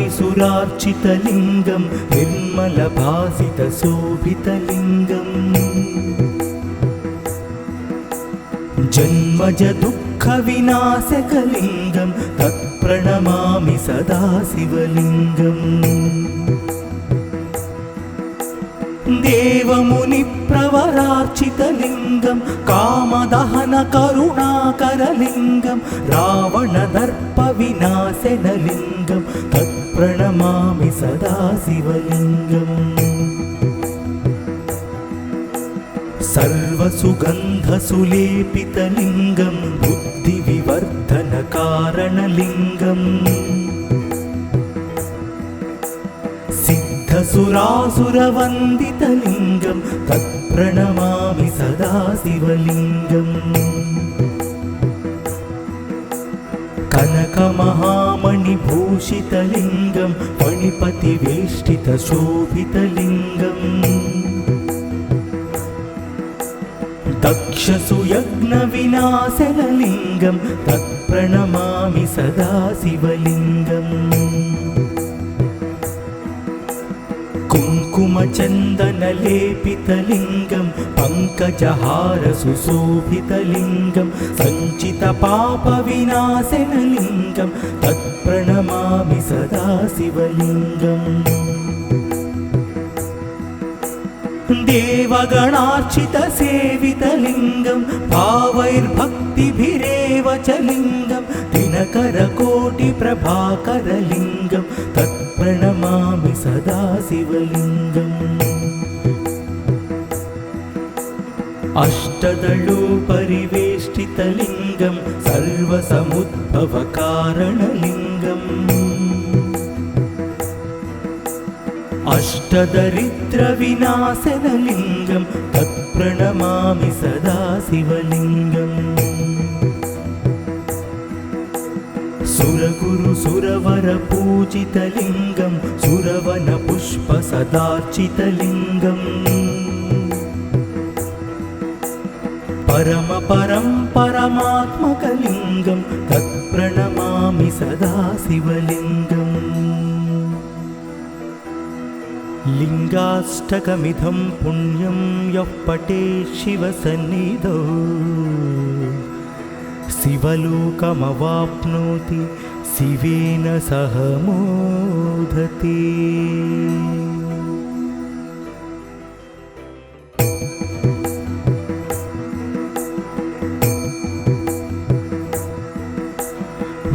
ब्रह्ममुरारिसुरार्चितलिङ्गं निर्मलभासितशोभितलिङ्गम् जन्मज दुःखविनाशकलिङ्गं तत्प्रणमामि सदा शिवलिङ्गम् देवमुनिप्रवरार्चितलिङ्गं कामदहनकरुणाकरलिङ्गं रावणदर्पविनाशनलिङ्गं तत्प्रणमामि सदा शिवलिङ्गम् सर्वसुगन्धसुलेपितलिङ्गं बुद्धिविवर्धनकारणलिङ्गम् सिद्धसुरासुरवन्दितलिङ्गं तत्प्रणमामि सदा शिवलिङ्गम् कनकमहामणिभूषितलिङ्गं फणिपतिवेष्टितशोभितलिङ्गम् दक्षसुयज्ञविनाशनलिङ्गं तत्प्रणमामि सदा शिवलिङ्गम् कुङ्कुमचन्दनलेपितलिङ्गं पङ्कजहारसुशोभितलिङ्गं सञ्चितपापविनाशनलिङ्गं तत्प्रणमामि सदा शिवलिङ्गम् देवगणार्चितसेवितलिङ्गं भावैर्भक्तिभिरेव च लिङ्गं दिनकरकोटिप्रभाकरलिङ्गं तत्प्रणमामि सदा शिवलिङ्गम् अष्टदलोपरिवेष्टितलिङ्गं सर्वसमुद्भवकारणलिङ्गम् अष्टदरिद्रविनाशनलिङ्गं तत्प्रणमामि सदा शिवलिङ्गम् सुरगुरुसुरवरपूजितलिङ्गं सुरवनपुष्पसदार्चितलिङ्गम् परमात्मकलिङ्गं तत्प्रणमामि सदा शिवलिङ्गम् लिङ्गाष्टकमिदं पुण्यं यः पठेत् शिवसन्निधौ शिवलोकमवाप्नोति शिवेन सह मोदते।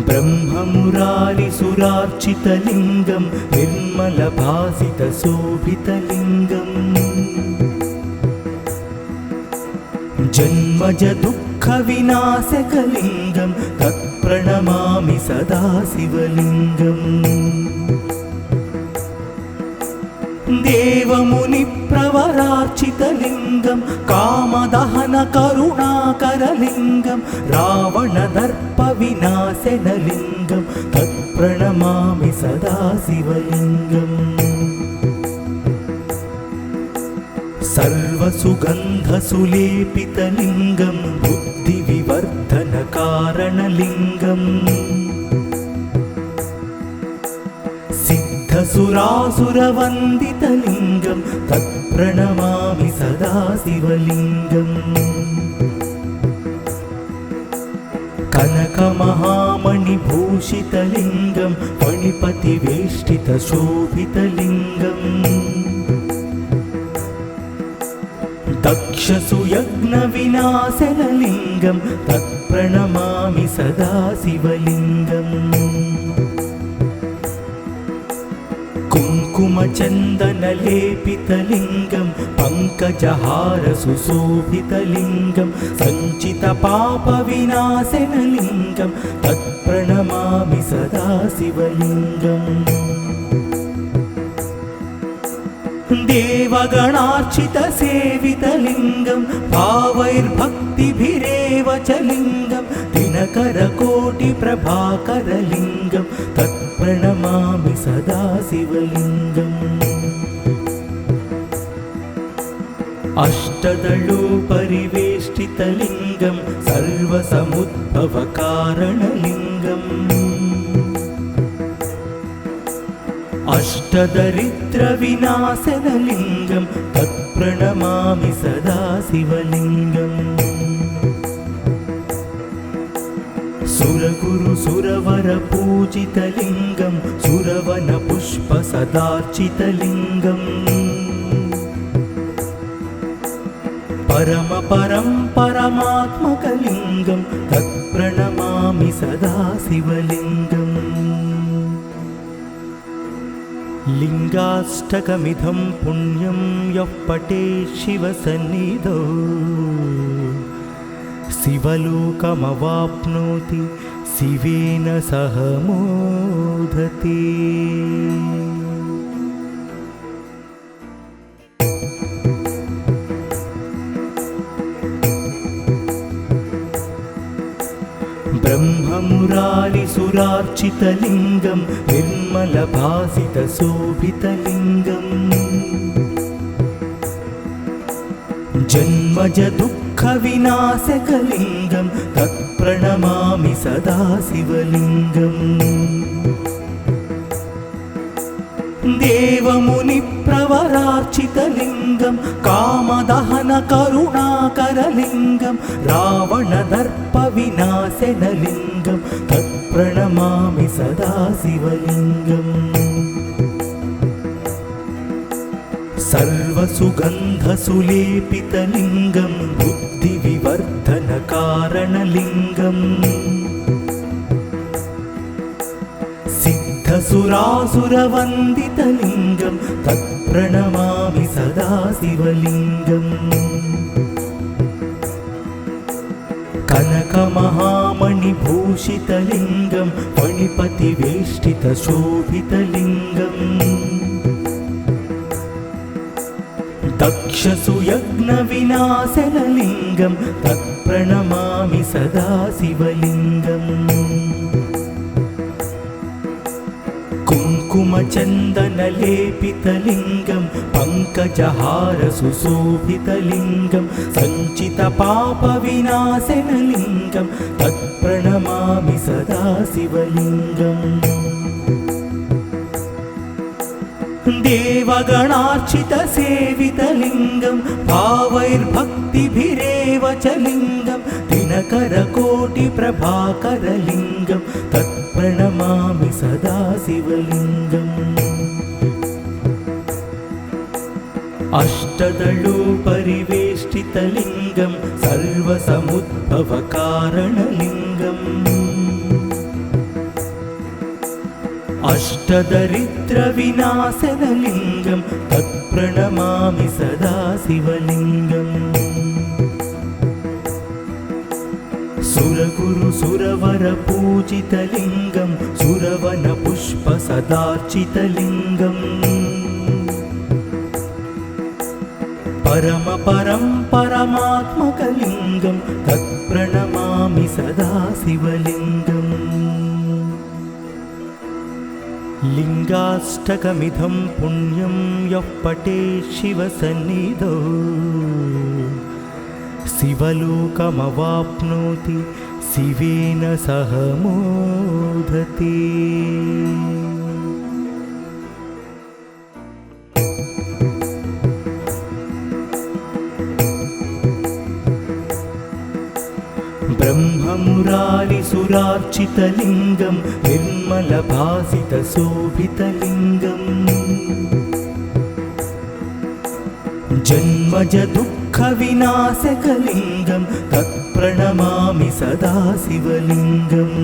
ब्रह्ममुरारिसुरार्चितलिङ्गं निर्मलभासितशोभितलिङ्गम् जन्मज दुःखविनाशकलिङ्गं तत्प्रणमामि सदा शिवलिङ्गम् देवमुनिप्रवरार्चितलिङ्गं कामदहनकरुणाकरलिङ्गं रावणदर्पविनाशनलिङ्गं तत्प्रणमामि सदा शिवलिङ्गम् सर्वसुगन्धसुलेपितलिङ्गं बुद्धिविवर्धनकारणलिङ्गम् सिद्धसुरासुरवन्दितलिङ्गं तत्प्रणमामि सदा शिवलिङ्गम् कनकमहामणिभूषितलिङ्गं फणिपतिवेष्टितशोभितलिङ्गम् दक्षसुयज्ञविनाशनलिङ्गं तत्प्रणमामि सदा शिवलिङ्गम् कुङ्कुमचन्दनलेपितलिङ्गं पङ्कजहारसुशोभितलिङ्गं सञ्चितपापविनाशनलिङ्गं तत्प्रणमामि सदा शिवलिङ्गम् देवगणार्चितसेवितलिङ्गं भावैर्भक्तिभिरेव च लिङ्गं दिनकरकोटिप्रभाकरलिङ्गं तत्प्रणमामि सदा शिवलिङ्गम् अष्टदलोपरिवेष्टितलिङ्गं सर्वसमुद्भवकारणलिङ्गम् अष्टदरिद्रविनाशनलिङ्गं तत्प्रणमामि सदा शिवलिङ्गम् सुरगुरु सुरवरपूजितलिङ्गं सुरवनपुष्पसदार्चितलिङ्गम् परमपरं परमात्मकलिङ्गं तत्प्रणमामि सदा शिवलिङ्गम् लिङ्गाष्टकमिदं पुण्यं यः पठेत् शिवसन्निधौ शिवलोकमवाप्नोति शिवेन सह मोदते। ब्रह्ममुरारिसुरार्चितलिङ्गं निर्मलभासितशोभितलिङ्गम् जन्मजदुःखविनाशकलिङ्गं तत्प्रणमामि सदा शिवलिङ्गम् देवमुनिप्रवरार्चितलिङ्गं कामदहनकरुणाकरलिङ्गं रावणदर्पविनाशनलिङ्गं तत्प्रणमामि सदा शिवलिङ्गम् सर्वसुगन्धसुलेपितलिङ्गं बुद्धिविवर्धनकारणलिङ्गम् सिद्धसुरासुरवन्दितलिङ्गं तत्प्रणमामि सदा शिवलिङ्गम् कनकमहामणिभूषितलिङ्गं फणिपतिवेष्टितशोभितलिङ्गम् दक्षसुयज्ञविनाशनलिङ्गं तत्प्रणमामि सदा शिवलिङ्गम् कुङ्कुमचन्दनलेपितलिङ्गं पङ्कजहारसुशोभितलिङ्गं सञ्चितपापविनाशनलिङ्गं तत्प्रणमामि सदा शिवलिङ्गम् देवगणार्चितसेवितलिङ्गं भावैर्भक्तिभिरेव च लिङ्गं दिनकरकोटिप्रभाकरलिङ्गं तत्प्रणमामि सदा शिवलिङ्गम् अष्टदलोपरिवेष्टितलिङ्गं सर्वसमुद्भवकारणलिङ्गम् अष्टदरिद्रविनाशनलिङ्गं तत्प्रणमामि सदा शिवलिङ्गम् सुरगुरु सुरवरपूजितलिङ्गं सुरवनपुष्पसदार्चितलिङ्गम् परमपरं परमात्मकलिङ्गं तत्प्रणमामि सदा शिवलिङ्गम् लिङ्गाष्टकमिदं पुण्यं यः पठेत् शिवसन्निधौ शिवलोकमवाप्नोति शिवेन सह मोदते। ब्रह्ममुरारिसुरार्चितलिङ्गं निर्मलभासितशोभितलिङ्गम् जन्मजदुःखविनाशकलिङ्गं तत्प्रणमामि सदा शिवलिङ्गम्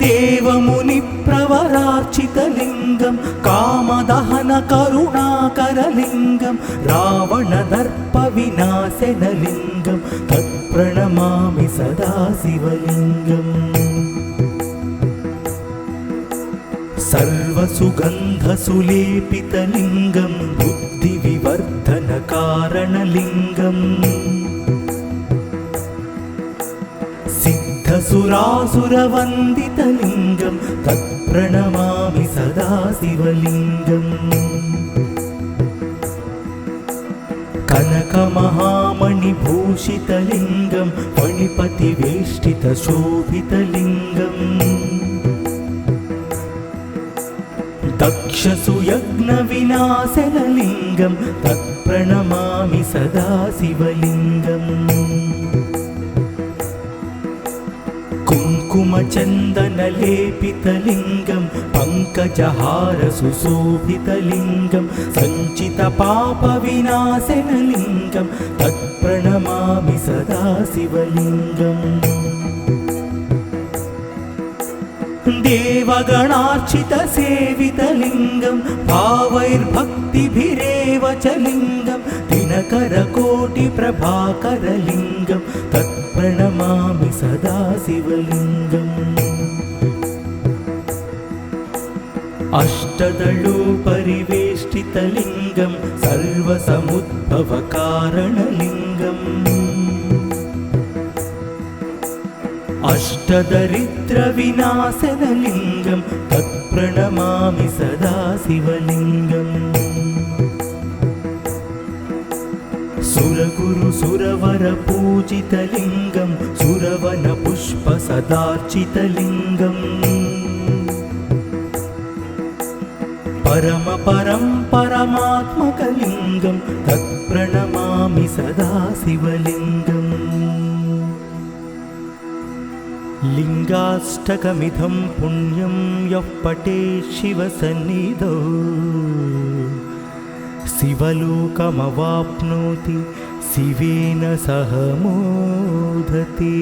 देवमुनिप्रवरार्चितलिङ्गं कामदहनकरुणाकरलिङ्गं रावणदर्पविनाशनलिङ्गं तत्प्रणमामि सदा शिवलिङ्गम् सर्वसुगन्धसुलेपितलिङ्गं बुद्धिविवर्धनकारणलिङ्गम् सिद्धसुरासुरवन्दितलिङ्गं तत्प्रणमामि सदा शिवलिङ्गम् कनकमहामणिभूषितलिङ्गं फणिपतिवेष्टितशोभितलिङ्गम् दक्षसुयज्ञविनाशनलिङ्गं तत्प्रणमामि सदा शिवलिङ्गम् कुङ्कुमचन्दनलेपितलिङ्गं पङ्कजहारसुशोभितलिङ्गं सञ्चितपापविनाशनलिङ्गं तत्प्रणमामि सदा शिवलिङ्गम् देवगणार्चितसेवितलिङ्गं भावैर्भक्तिभिरेव च लिङ्गं दिनकरकोटिप्रभाकरलिङ्गं तत्प्रणमामि सदा शिवलिङ्गम् अष्टदलोपरिवेष्टितलिङ्गं सर्वसमुद्भवकारणलिङ्गम् अष्टदरिद्रविनाशनलिङ्गं तत्प्रणमामि सदा शिवलिङ्गम् सुरगुरुसुरवरपूजितलिङ्गं सुरवनपुष्पसदार्चितलिङ्गम् परमपरं परमात्मकलिङ्गं तत्प्रणमामि सदा शिवलिङ्गम् लिङ्गाष्टकमिदं पुण्यं यः पठेत् शिवसन्निधौ शिवलोकमवाप्नोति शिवेन सह मोदते।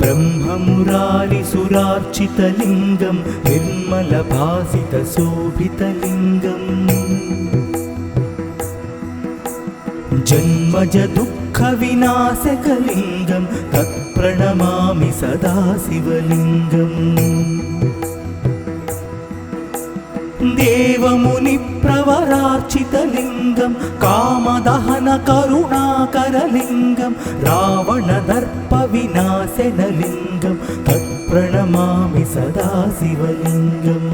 ब्रह्ममुरारिसुरार्चितलिङ्गं निर्मलभासितशोभितलिङ्गम् जन्मजदुःखविनाशकलिङ्गं तत्प्रणमामि सदा शिवलिङ्गम् देवमुनिप्रवरार्चितलिङ्गं कामदहनकरुणाकरलिङ्गं रावणदर्पविनाशनलिङ्गं तत्प्रणमामि सदा शिवलिङ्गम्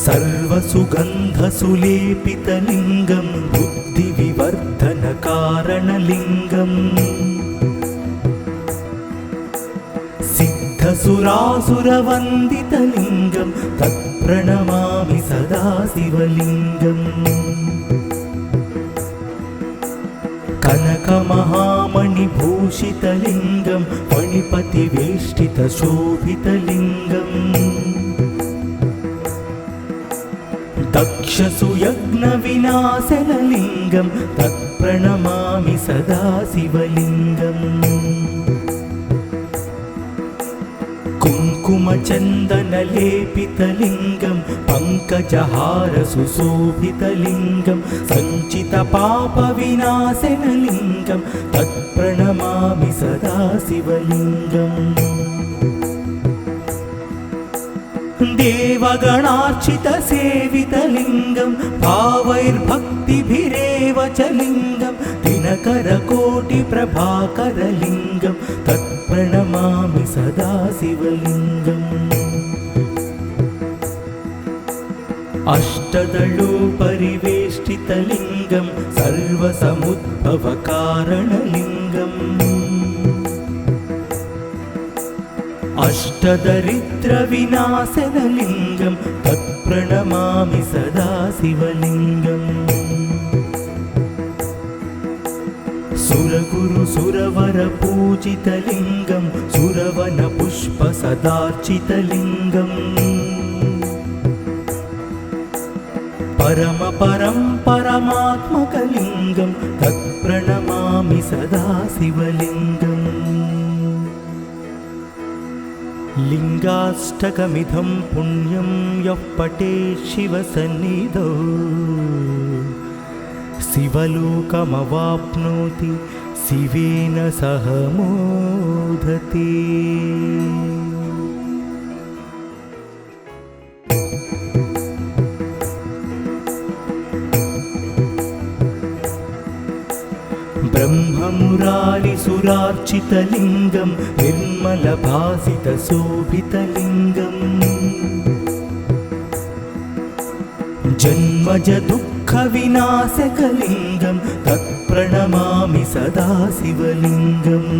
सर्वसुगन्धसुलेपितलिङ्गं बुद्धिविवर्धनकारणलिङ्गम् सिद्धसुरासुरवन्दितलिङ्गं तत्प्रणमामि सदा शिवलिङ्गम् कनकमहामणिभूषितलिङ्गं फणिपतिवेष्टितशोभितलिङ्गम् दक्षसुयज्ञविनाशनलिङ्गं तत्प्रणमामि सदा शिवलिङ्गम् कुङ्कुमचन्दनलेपितलिङ्गं पङ्कजहारसुशोभितलिङ्गं सञ्चितपापविनाशनलिङ्गं तत्प्रणमामि सदा शिवलिङ्गम् देवगणार्चितसेवितलिङ्गं भावैर्भक्तिभिरेव च लिङ्गं दिनकरकोटिप्रभाकरलिङ्गं तत्प्रणमामि सदा शिवलिङ्गम् अष्टदलोपरिवेष्टितलिङ्गं सर्वसमुद्भवकारणलिङ्गम् अष्टदरिद्रविनाशनलिङ्गं तत्प्रणमामि सदा शिवलिङ्गम् सुरगुरुसुरवरपूजितलिङ्गं सुरवनपुष्पसदार्चितलिङ्गम् परमपरं परमात्मकलिङ्गं तत्प्रणमामि सदा शिवलिङ्गम् लिङ्गाष्टकमिदं पुण्यं यः पठेत् शिवसन्निधौ शिवलोकमवाप्नोति शिवेन सह मोदते। ब्रह्ममुरारिसुरार्चितलिङ्गं निर्मलभासितशोभितलिङ्गम् जन्मजदुःख दुःखविनाशकलिङ्गं तत्प्रणमामि सदा शिवलिङ्गम्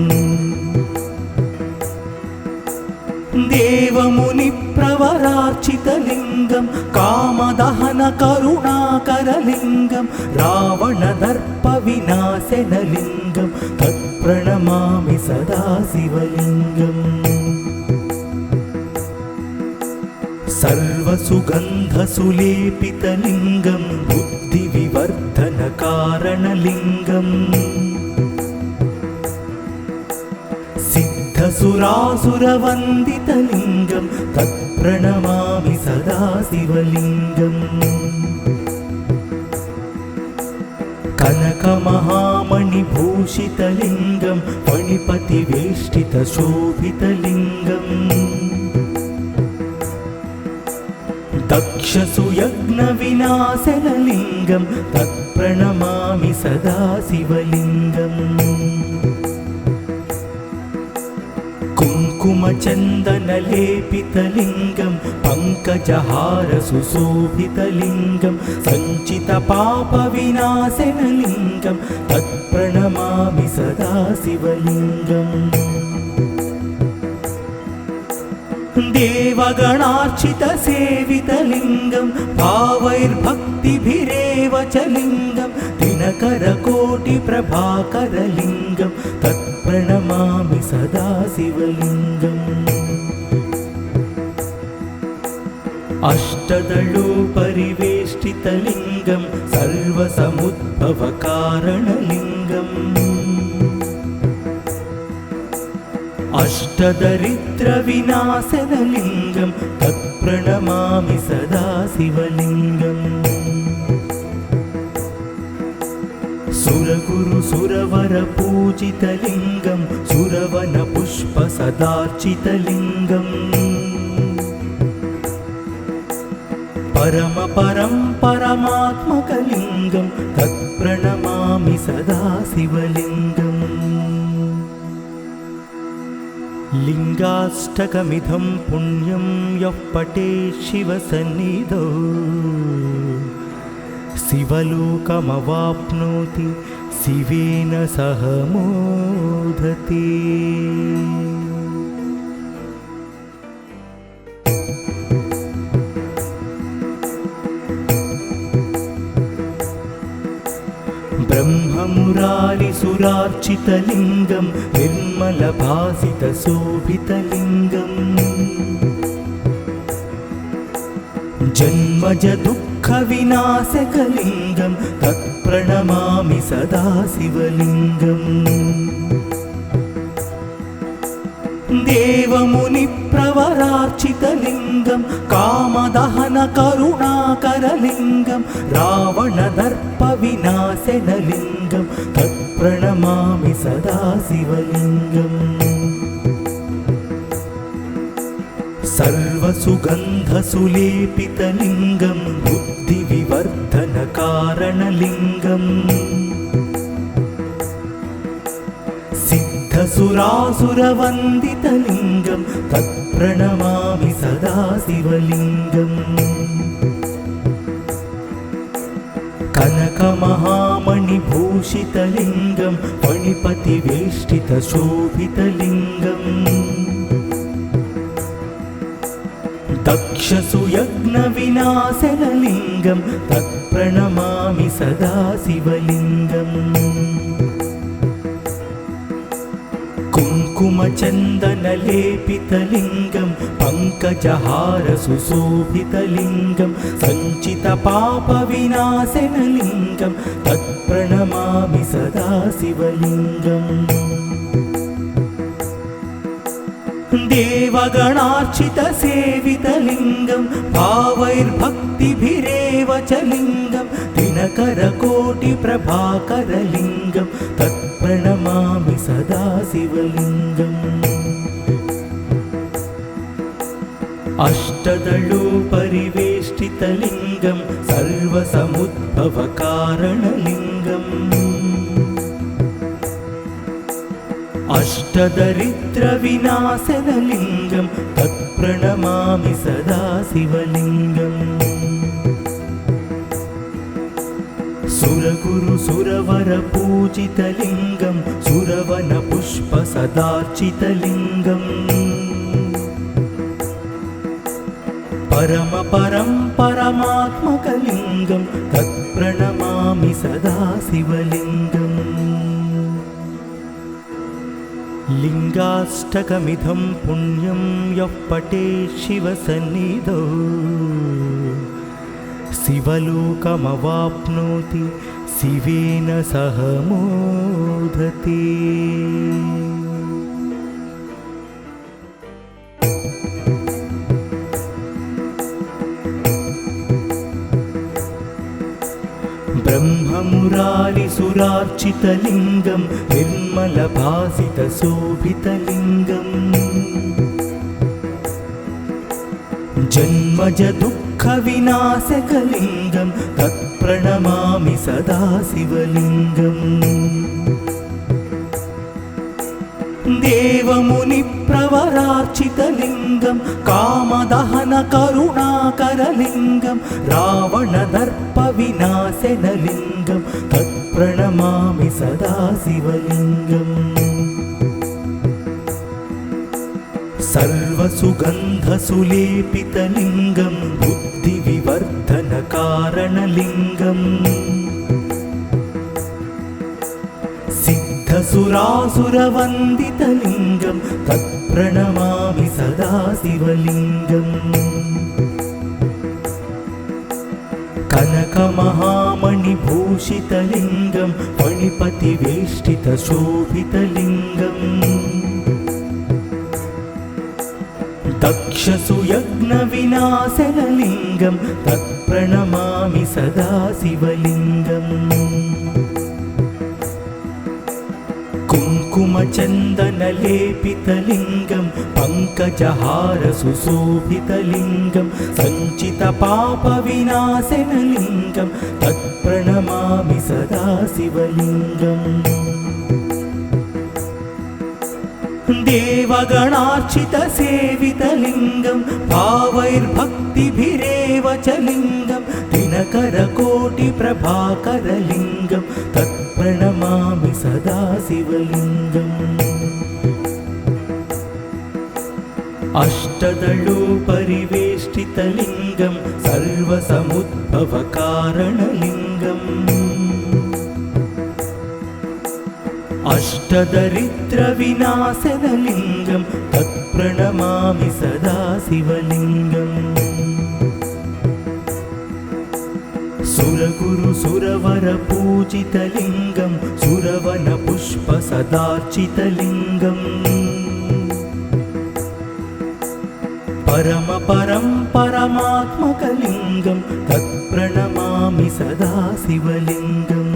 देवमुनिप्रवरार्चितलिङ्गं कामदहनकरुणाकरलिङ्गं रावणदर्पविनाशनलिङ्गं तत्प्रणमामि सदा शिवलिङ्गम् सर्वसुगन्धसुलेपितलिङ्गं बुद्धिविवर्धनकारणलिङ्गम् सिद्धसुरासुरवन्दितलिङ्गं तत्प्रणमामि सदा शिवलिङ्गम् कनकमहामणिभूषितलिङ्गं फणिपतिवेष्टितशोभितलिङ्गम् दक्षसुयज्ञविनाशनलिङ्गं तत्प्रणमामि सदा शिवलिङ्गम् कुङ्कुमचन्दनलेपितलिङ्गं पङ्कजहारसुशोभितलिङ्गं सञ्चितपापविनाशनलिङ्गं तत्प्रणमामि सदा शिवलिङ्गम् देवगणार्चितसेवितलिङ्गं भावैर्भक्तिभिरेव च लिङ्गं दिनकरकोटिप्रभाकरलिङ्गं तत्प्रणमामि सदा शिवलिङ्गम् अष्टदलोपरिवेष्टितलिङ्गं सर्वसमुद्भवकारणलिङ्गम् अष्टदरिद्रविनाशनलिङ्गं तत्प्रणमामि सदा शिवलिङ्गम् सुरगुरुसुरवरपूजितलिङ्गं सुरवनपुष्पसदार्चितलिङ्गम् परमात्मकलिङ्गं तत्प्रणमामि सदा शिवलिङ्गम् लिङ्गाष्टकमिदं पुण्यं यः पठेत् शिवसन्निधौ शिवलोकमवाप्नोति शिवेन सह मोदते। ब्रह्ममुरारिसुरार्चितलिङ्गं निर्मलभासितशोभितलिङ्गम् जन्मजदुःखविनाशकलिङ्गं तत्प्रणमामि सदा शिवलिङ्गम् देवमुनिप्रवरार्चितलिङ्गं कामदहनकरुणाकरलिङ्गं रावणदर्पविनाशनलिङ्गं तत्प्रणमामि सदा शिवलिङ्गम् सर्वसुगन्धसुलेपितलिङ्गं बुद्धिविवर्धनकारणलिङ्गम् सिद्धसुरासुरवन्दितलिङ्गं तत्प्रणमामि सदा शिवलिङ्गम् कनकमहामणिभूषितलिङ्गं फणिपतिवेष्टितशोभितलिङ्गम् दक्षसुयज्ञविनाशनलिङ्गं तत्प्रणमामि सदा शिवलिङ्गम् कुङ्कुमचन्दनलेपितलिङ्गं पङ्कजहारसुशोभितलिङ्गं सञ्चितपापविनाशनलिङ्गं तत्प्रणमामि सदा शिवलिङ्गम् देवगणार्चितसेवितलिङ्गं भावैर्भक्तिभिरेव च लिङ्गं दिनकरकोटिप्रभाकरलिङ्गं तत्प्रणमामि सदा शिवलिङ्गम् अष्टदलोपरिवेष्टितलिङ्गं सर्वसमुद्भवकारणलिङ्गम् अष्टदरिद्रविनाशनलिङ्गं तत्प्रणमामि सदा शिवलिङ्गम् सुरगुरु सुरवरपूजितलिङ्गं सुरवनपुष्पसदार्चितलिङ्गम् परमपरं परमात्मकलिङ्गं तत्प्रणमामि सदा शिवलिङ्गम् लिङ्गाष्टकमिदं पुण्यं यः पठेत् शिवसन्निधौ शिवलोकमवाप्नोति शिवेन सह मोदते। ब्रह्ममुरारिसुरार्चितलिङ्गं निर्मलभासितशोभितलिङ्गम् जन्मजदुःखविनाशकलिङ्गं तत्प्रणमामि सदा शिवलिङ्गम् देवमुनिप्रवरार्चितलिङ्गं कामदहनकरुणाकरलिङ्गं रावणदर्पविनाशनलिङ्गं तत्प्रणमामि सदा शिवलिङ्गम् सर्वसुगन्धसुलेपितलिङ्गं बुद्धिविवर्धनकारणलिङ्गम् सिद्धसुरासुरवन्दितलिङ्गं तत्प्रणमामि सदा शिवलिङ्गम् कनकमहामणिभूषितलिङ्गं फणिपतिवेष्टितशोभितलिङ्गम् दक्षसुयज्ञविनाशनलिङ्गं तत्प्रणमामि सदा शिवलिङ्गम् कुङ्कुमचन्दनलेपितलिङ्गं पङ्कजहारसुशोभितलिङ्गं सञ्चितपापविनाशनलिङ्गं तत्प्रणमामि सदा शिवलिङ्गम् देवगणार्चितसेवितलिङ्गं भावैर्भक्तिभिरेव च लिङ्गं दिनकरकोटिप्रभाकरलिङ्गं तत्प्रणमामि सदा शिवलिङ्गम् अष्टदलोपरिवेष्टितलिङ्गं सर्वसमुद्भवकारणलिङ्गम् अष्टदरिद्रविनाशनलिङ्गं तत्प्रणमामि सदा शिवलिङ्गम् सुरगुरु सुरवरपूजितलिङ्गं सुरवनपुष्पसदार्चितलिङ्गम् परमपरं परमात्मकलिङ्गं तत्प्रणमामि सदा शिवलिङ्गम्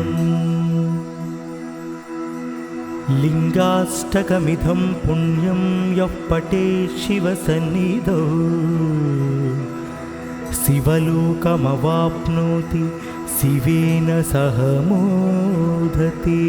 लिङ्गाष्टकमिदं पुण्यं यः पठेत् शिवसन्निधौ शिवलोकमवाप्नोति शिवेन सह मोदते।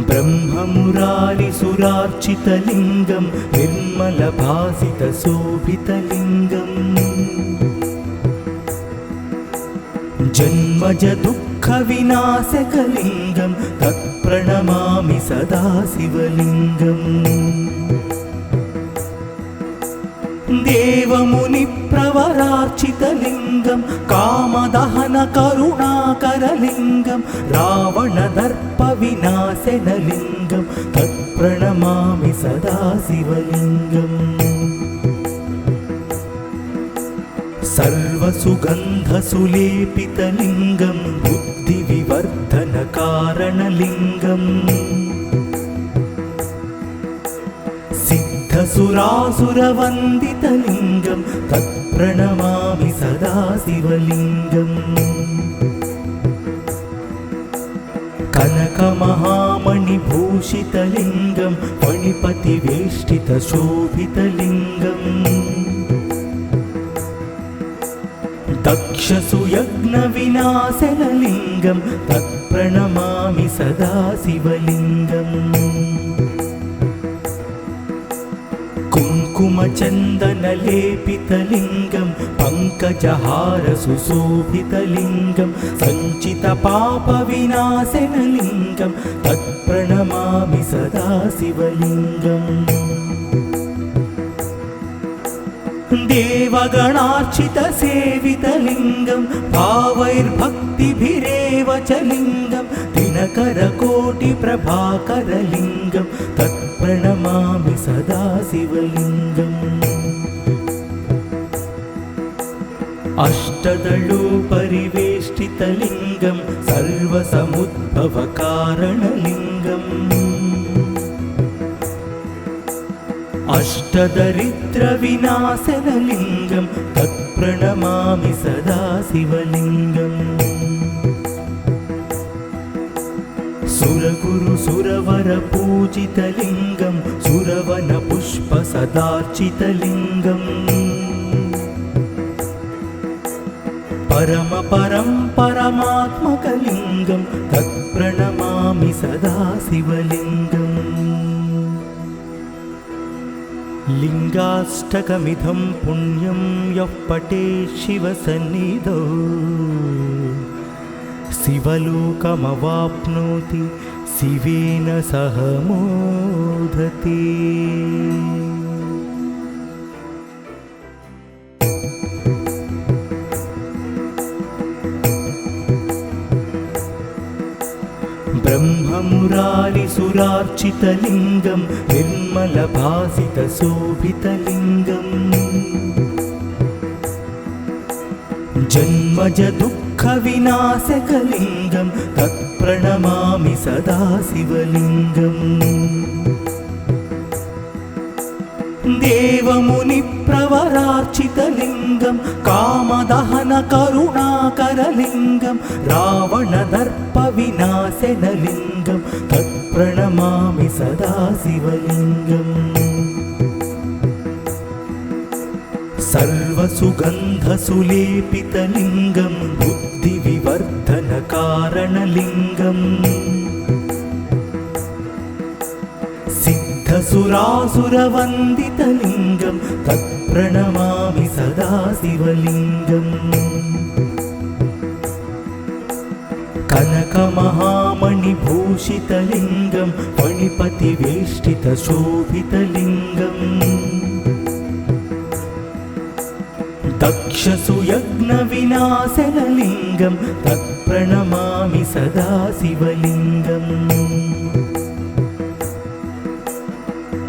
ब्रह्ममुरारिसुरार्चितलिङ्गं निर्मलभासितशोभितलिङ्गम् जन्मजदुःखविनाशकलिङ्गं तत्प्रणमामि सदा शिवलिङ्गम् देवमुनिप्रवरार्चितलिङ्गं कामदहनकरुणाकरलिङ्गं रावणदर्पविनाशनलिङ्गं तत्प्रणमामि सदा शिवलिङ्गम् सर्वसुगन्धसुलेपितलिङ्गं बुद्धिविवर्धनकारणलिङ्गम् सिद्धसुरासुरवन्दितलिङ्गं तत्प्रणमामि सदा शिवलिङ्गम् कनकमहामणिभूषितलिङ्गं फणिपतिवेष्टितशोभितलिङ्गम् दक्षसुयज्ञविनाशनलिङ्गं तत्प्रणमामि सदा शिवलिङ्गम् कुङ्कुमचन्दनलेपितलिङ्गं पङ्कजहारसुशोभितलिङ्गं सञ्चितपापविनाशनलिङ्गं तत्प्रणमामि सदा शिवलिङ्गम् देवगणार्चितसेवितलिङ्गं भावैर्भक्तिभिरेव च लिङ्गं दिनकरकोटिप्रभाकरलिङ्गं तत्प्रणमामि सदा शिवलिङ्गम् अष्टदलोपरिवेष्टितलिङ्गं सर्वसमुद्भवकारणलिङ्गम् अष्टदरिद्रविनाशनलिङ्गं तत्प्रणमामि सदा शिवलिङ्गम् सुरगुरुसुरवरपूजितलिङ्गं सुरवनपुष्पसदार्चितलिङ्गम् परमात्मकलिङ्गं तत्प्रणमामि सदा शिवलिङ्गम् लिङ्गाष्टकमिदं पुण्यं यः पठेत् शिवसन्निधौ शिवलोकमवाप्नोति शिवेन सह मोदते। ब्रह्ममुरारिसुरार्चितलिङ्गं निर्मलभासितशोभितलिङ्गम् जन्मजदुःखविनाशकलिङ्गं तत्प्रणमामि सदा शिवलिङ्गम् देवमुनिप्रवरार्चितलिङ्गं कामदहनकरुणाकरलिङ्गं रावणदर्पविनाशनलिङ्गं तत्प्रणमामि सदा शिवलिङ्गम् सर्वसुगन्धसुलेपितलिङ्गं बुद्धिविवर्धनकारणलिङ्गम् सिद्धसुरासुरवन्दितलिङ्गं तत्प्रणमामि सदा शिवलिङ्गम् कनकमहामणिभूषितलिङ्गं फणिपतिवेष्टितशोभितलिङ्गम् दक्षसुयज्ञविनाशनलिङ्गं तत्प्रणमामि सदा शिवलिङ्गम्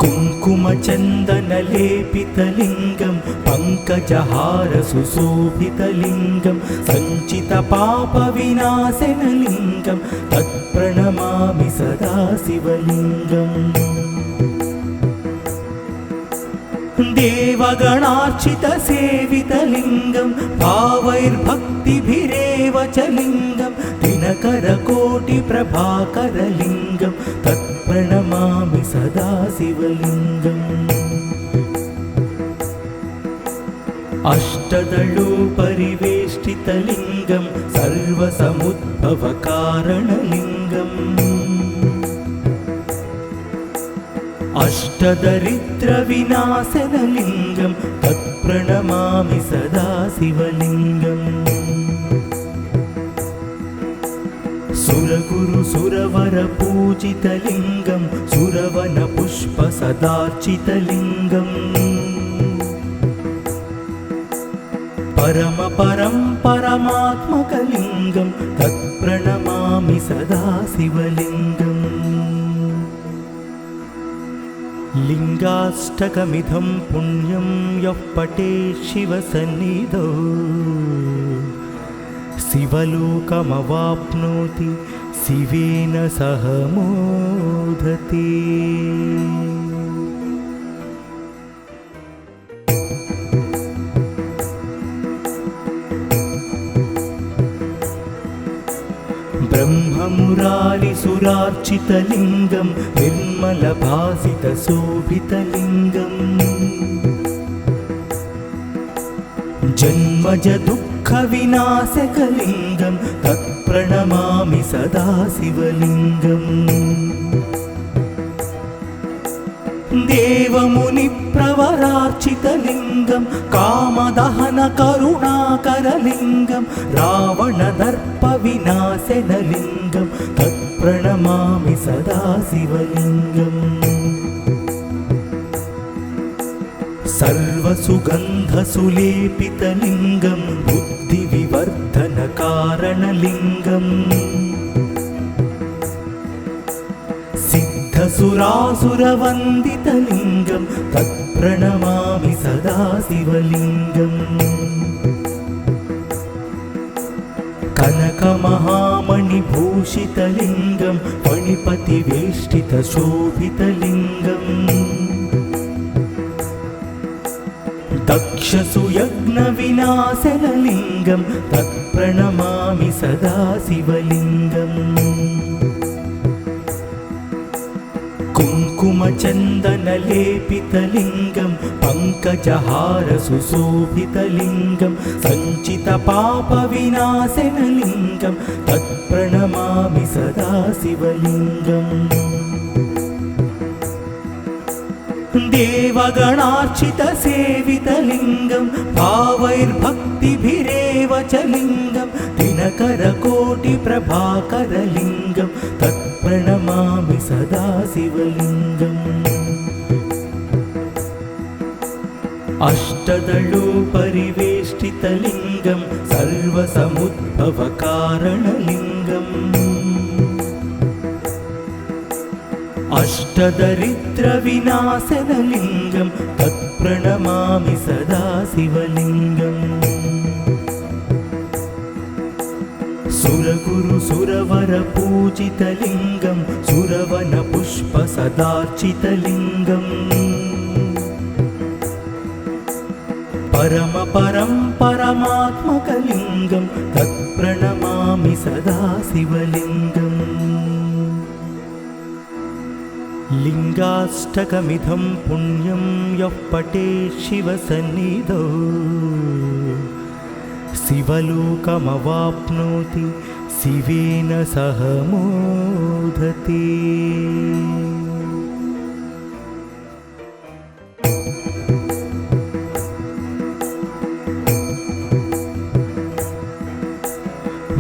कुङ्कुमचन्दनलेपितलिङ्गं पङ्कजहारसुशोभितलिङ्गं सञ्चितपापविनाशनलिङ्गं तत्प्रणमामि सदा शिवलिङ्गम् देवगणार्चितसेवितलिङ्गं भावैर्भक्तिभिरेव च लिङ्गं दिनकरकोटिप्रभाकरलिङ्गं तत्प्रणमामि सदा शिवलिङ्गम् अष्टदलोपरिवेष्टितलिङ्गं सर्वसमुद्भवकारणलिङ्गम् अष्टदरिद्रविनाशनलिङ्गं तत्प्रणमामि सदा शिवलिङ्गम् सुरगुरुसुरवरपूजितलिङ्गं सुरवनपुष्पसदार्चितलिङ्गम् परमात्मकलिङ्गं तत्प्रणमामि सदा शिवलिङ्गम् लिङ्गाष्टकमिदं पुण्यं यः पठेत् शिवसन्निधौ शिवलोकमवाप्नोति शिवेन सह मोदते। ब्रह्ममुरारिसुरार्चितलिङ्गं निर्मलभासितशोभितलिङ्गम् जन्मजदुःखविनाशकलिङ्गं तत्प्रणमामि सदा शिवलिङ्गम् देवमुनिप्रवरार्चितलिङ्गं कामदहनकरुणाकरलिङ्गं रावणदर्पविनाशनलिङ्गं तत्प्रणमामि सदा शिवलिङ्गम् सर्वसुगन्धसुलेपितलिङ्गं बुद्धिविवर्धनकारणलिङ्गम् सिद्धसुरासुरवन्दितलिङ्गं तत्प्रणमामि सदा शिवलिङ्गम् कनकमहामणिभूषितलिङ्गं फणिपतिवेष्टितशोभितलिङ्गम् दक्षसुयज्ञविनाशनलिङ्गं तत्प्रणमामि सदा शिवलिङ्गम् कुङ्कुमचन्दनलेपितलिङ्गं पङ्कजहारसुशोभितलिङ्गं सञ्चितपापविनाशनलिङ्गं तत्प्रणमामि सदा शिवलिङ्गम् देवगणार्चितसेवितलिङ्गं भावैर्भक्तिभिरेव च लिङ्गं दिनकरकोटिप्रभाकरलिङ्गं तत्प्रणमामि सदा शिवलिङ्गम् अष्टदलोपरिवेष्टितलिङ्गं सर्वसमुद्भवकारणलिङ्गम् अष्टदरिद्रविनाशनलिङ्गं तत्प्रणमामि सदा शिवलिङ्गम् सुरगुरुसुरवरपूजितलिङ्गं सुरवनपुष्पसदार्चितलिङ्गम् परमात्मकलिङ्गं तत्प्रणमामि सदा शिवलिङ्गम् लिङ्गाष्टकमिदं पुण्यं यः पठेत् शिवसन्निधौ शिवलोकमवाप्नोति शिवेन सह मोदते।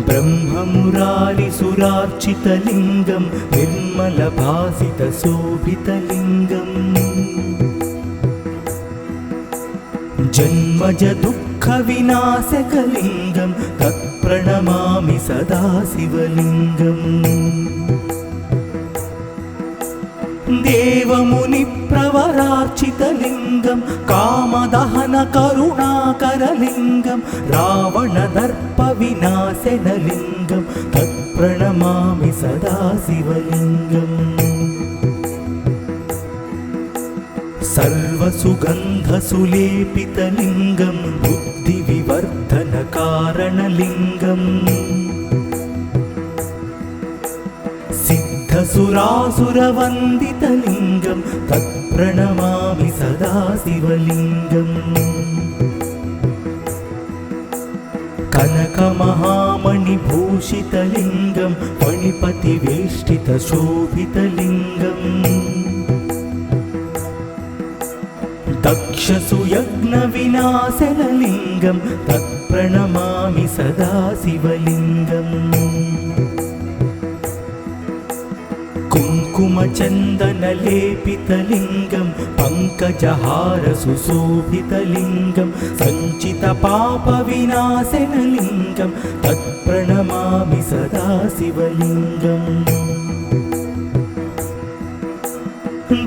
ब्रह्ममुरारिसुरार्चितलिङ्गं निर्मलभासितशोभितलिङ्गम् जन्मजदुःखविनाशकलिङ्गं तत्प्रणमामि सदा शिवलिङ्गम् देवमुनिप्रवरार्चितलिङ्गं कामदहनकरुणाकरलिङ्गं रावणदर्पविनाशनलिङ्गं तत्प्रणमामि सदा शिवलिङ्गम् सर्वसुगन्धसुलेपितलिङ्गं बुद्धिविवर्धनकारणलिङ्गम् सिद्धसुरासुरवन्दितलिङ्गं तत्प्रणमामि सदा शिवलिङ्गम् कनकमहामणिभूषितलिङ्गं फणिपतिवेष्टितशोभितलिङ्गम् दक्षसुयज्ञविनाशनलिङ्गं तत्प्रणमामि सदा शिवलिङ्गम् कुङ्कुमचन्दनलेपितलिङ्गं पङ्कजहारसुशोभितलिङ्गं सञ्चितपापविनाशनलिङ्गं तत्प्रणमामि सदा शिवलिङ्गम्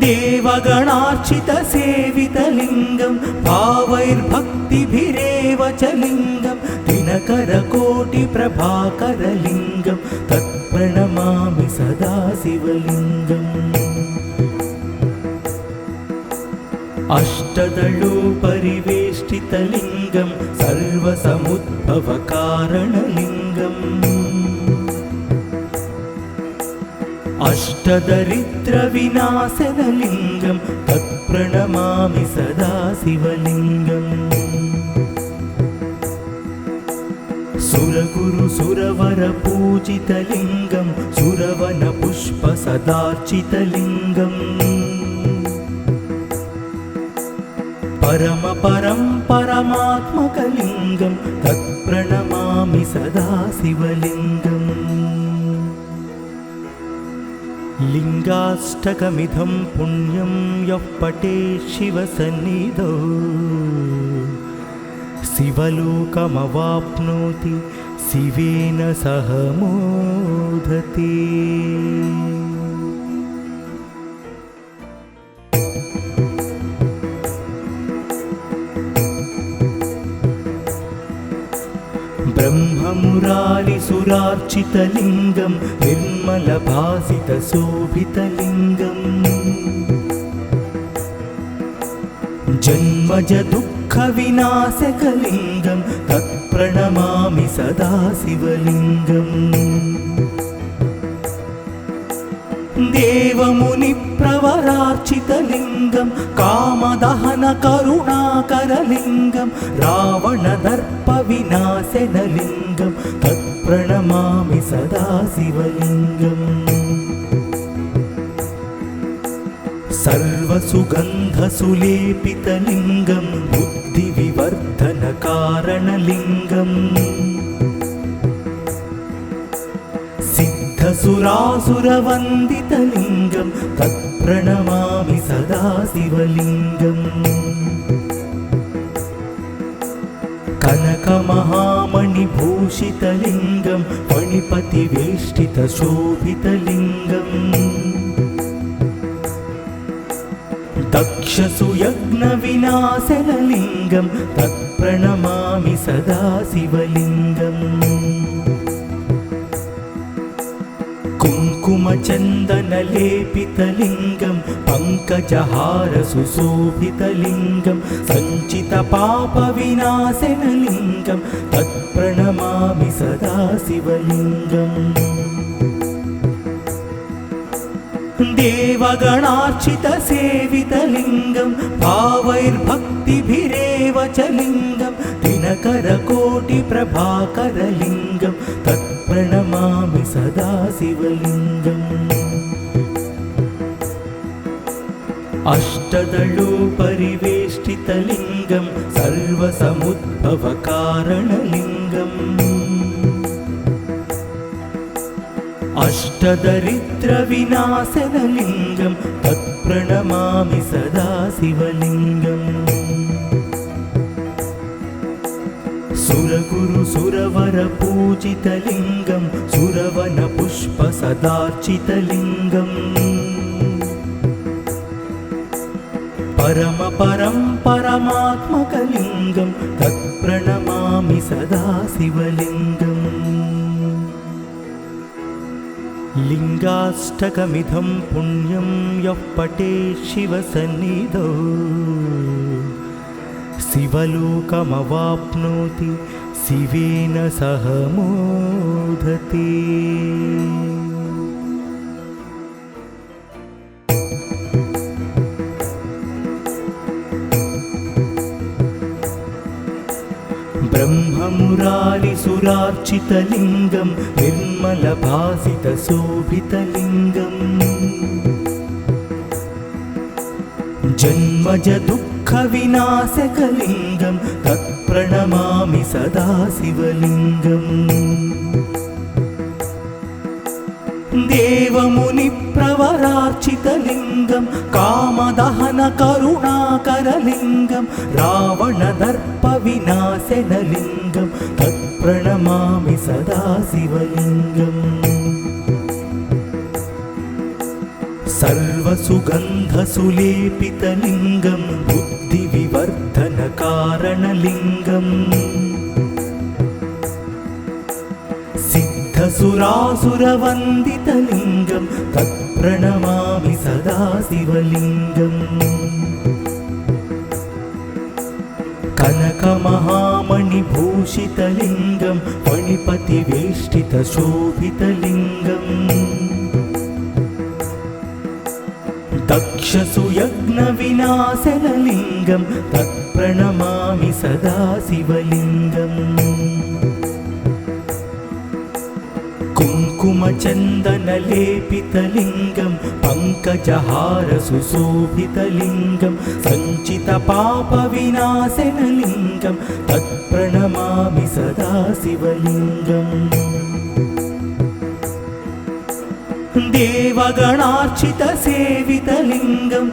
देवगणार्चितसेवितलिङ्गं भावैर्भक्तिभिरेव च लिङ्गं दिनकरकोटिप्रभाकरलिङ्गं तत्प्रणमामि सदा शिवलिङ्गम् अष्टदलोपरिवेष्टितलिङ्गं सर्वसमुद्भवकारणलिङ्गम् अष्टदरिद्रविनाशनलिङ्गं तत्प्रणमामि सदा शिवलिङ्गम् सुरगुरुसुरवरपूजितलिङ्गं सुरवनपुष्पसदार्चितलिङ्गम् परमपरं परमात्मकलिङ्गं तत्प्रणमामि सदा शिवलिङ्गम् लिङ्गाष्टकमिदं पुण्यं यः पठेत् शिवसन्निधौ शिवलोकमवाप्नोति शिवेन सह मोदते। ब्रह्ममुरारिसुरार्चितलिङ्गं निर्मलभासितशोभितलिङ्गम् जन्मजदुःखविनाशकलिङ्गं तत्प्रणमामि सदा शिवलिङ्गम् देवमुनिप्रवरार्चितलिङ्गं कामदहनकरुणाकरलिङ्गं रावणदर्पविनाशनलिङ्गं तत्प्रणमामि सदा शिवलिङ्गम् सर्वसुगन्धसुलेपितलिङ्गं बुद्धिविवर्धनकारणलिङ्गम् सिद्धसुरासुरवन्दितलिङ्गं तत्प्रणमामि सदा शिवलिङ्गम् कनकमहामणिभूषितलिङ्गं फणिपतिवेष्टितशोभितलिङ्गम् दक्षसुयज्ञविनाशनलिङ्गं तत्प्रणमामि सदा शिवलिङ्गम् कुङ्कुमचन्दनलेपितलिङ्गं पङ्कजहारसुशोभितलिङ्गं सञ्चितपापविनाशनलिङ्गं तत्प्रणमामि सदा शिवलिङ्गम् देवगणार्चितसेवितलिङ्गं भावैर्भक्तिभिरेव च लिङ्गं दिनकरकोटिप्रभाकरलिङ्गं तत्प्रणमामि सदा शिवलिङ्गम् अष्टदलोपरिवेष्टितलिङ्गं सर्वसमुद्भवकारणलिङ्गम् अष्टदरिद्रविनाशनलिङ्गं तत्प्रणमामि सदा शिवलिङ्गम् सुरगुरुसुरवरपूजितलिङ्गं सुरवनपुष्पसदार्चितलिङ्गम् परमपरं परमात्मकलिङ्गं तत्प्रणमामि सदा शिवलिङ्गम् लिङ्गाष्टकमिदं पुण्यं यः पठेत् शिवसन्निधौ शिवलोकमवाप्नोति शिवेन सह मोदते। ब्रह्ममुरारिसुरार्चितलिङ्गं निर्मलभासितशोभितलिङ्गम् जन्मजदुःखविनाशकलिङ्गं तत्प्रणमामि सदा शिवलिङ्गम् देवमुनिप्रवरार्चितलिङ्गं कामदहनकरुणाकरलिङ्गं रावणदर्पविनाशनलिङ्गं तत्प्रणमामि सदा शिवलिङ्गम् सर्वसुगन्धसुलेपितलिङ्गं बुद्धिविवर्धनकारणलिङ्गम् सिद्धसुरासुरवन्दितलिङ्गं तत्प्रणमामि सदा शिवलिङ्गम् कनकमहामणिभूषितलिङ्गं फणिपतिवेष्टितशोभितलिङ्गम् दक्षसुयज्ञविनाशनलिङ्गं तत्प्रणमामि सदा शिवलिङ्गम् कुङ्कुमचन्दनलेपितलिङ्गं पङ्कजहार सुशोभितलिङ्गं सञ्चितपापविनाशनलिङ्गं तत्प्रणमामि सदा शिवलिङ्गम् देवगणार्चितसेवितलिङ्गं